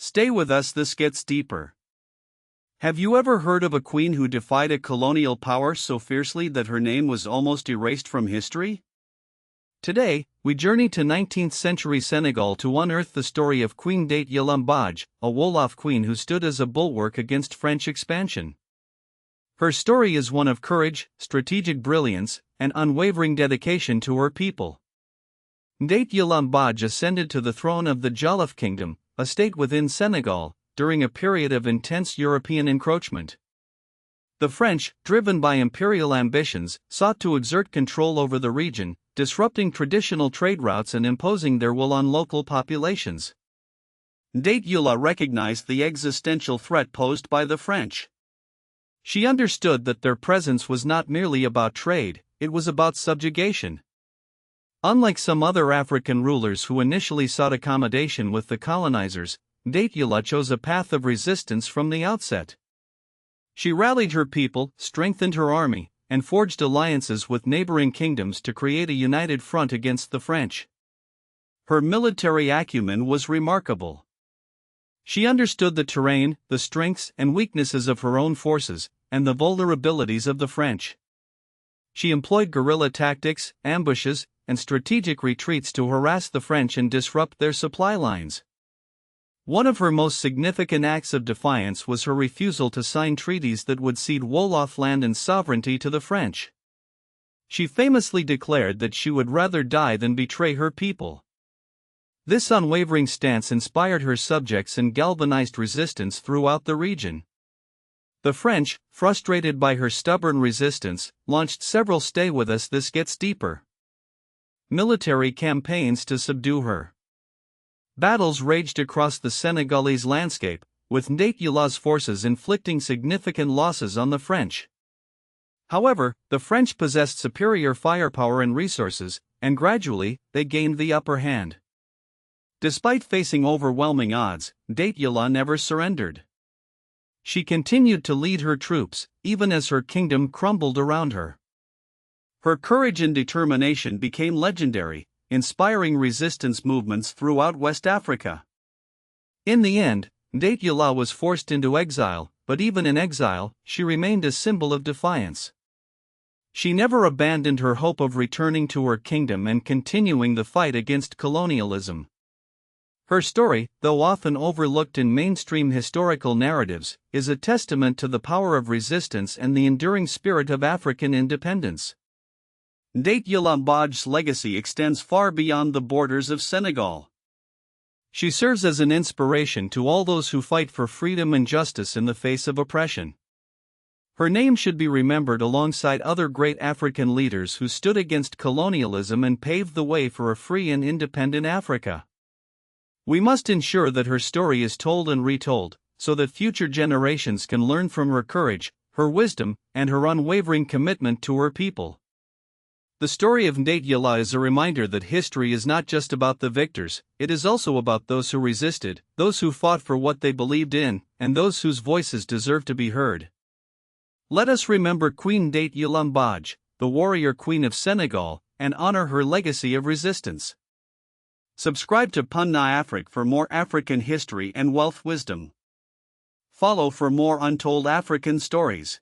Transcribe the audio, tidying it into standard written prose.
Stay with us, this gets deeper. Have you ever heard of a queen who defied a colonial power so fiercely that her name was almost erased from history? Today, we journey to 19th century Senegal to unearth the story of Queen Ndaté Yalla Mbodj, a Wolof queen who stood as a bulwark against French expansion. Her story is one of courage, strategic brilliance, and unwavering dedication to her people. Ndate Yalla Mbodj ascended to the throne of the Jollof Kingdom, a state within Senegal, during a period of intense European encroachment. The French, driven by imperial ambitions, sought to exert control over the region, disrupting traditional trade routes and imposing their will on local populations. Ndate Yalla recognized the existential threat posed by the French. She understood that their presence was not merely about trade, it was about subjugation. Unlike some other African rulers who initially sought accommodation with the colonizers, Ndate Yalla chose a path of resistance from the outset. She rallied her people, strengthened her army, and forged alliances with neighboring kingdoms to create a united front against the French. Her military acumen was remarkable. She understood the terrain, the strengths and weaknesses of her own forces, and the vulnerabilities of the French. She employed guerrilla tactics, ambushes, and strategic retreats to harass the French and disrupt their supply lines. One of her most significant acts of defiance was her refusal to sign treaties that would cede Wolof land and sovereignty to the French. She famously declared that she would rather die than betray her people. This unwavering stance inspired her subjects and galvanized resistance throughout the region. The French, frustrated by her stubborn resistance, launched several "Stay with us, this gets deeper" military campaigns to subdue her. Battles raged across the Senegalese landscape, with Ndate Yalla's forces inflicting significant losses on the French. However, the French possessed superior firepower and resources, and gradually, they gained the upper hand. Despite facing overwhelming odds, Ndate Yalla never surrendered. She continued to lead her troops, even as her kingdom crumbled around her. Her courage and determination became legendary, inspiring resistance movements throughout West Africa. In the end, Ndate Yalla was forced into exile, but even in exile, she remained a symbol of defiance. She never abandoned her hope of returning to her kingdom and continuing the fight against colonialism. Her story, though often overlooked in mainstream historical narratives, is a testament to the power of resistance and the enduring spirit of African independence. Ndate Yalla Mbodj's legacy extends far beyond the borders of Senegal. She serves as an inspiration to all those who fight for freedom and justice in the face of oppression. Her name should be remembered alongside other great African leaders who stood against colonialism and paved the way for a free and independent Africa. We must ensure that her story is told and retold, so that future generations can learn from her courage, her wisdom, and her unwavering commitment to her people. The story of Ndate Yalla is a reminder that history is not just about the victors, it is also about those who resisted, those who fought for what they believed in, and those whose voices deserve to be heard. Let us remember Queen Ndate Yalla Mbodj, the warrior queen of Senegal, and honor her legacy of resistance. Subscribe to Punna Afrique for more African history and wealth wisdom. Follow for more untold African stories.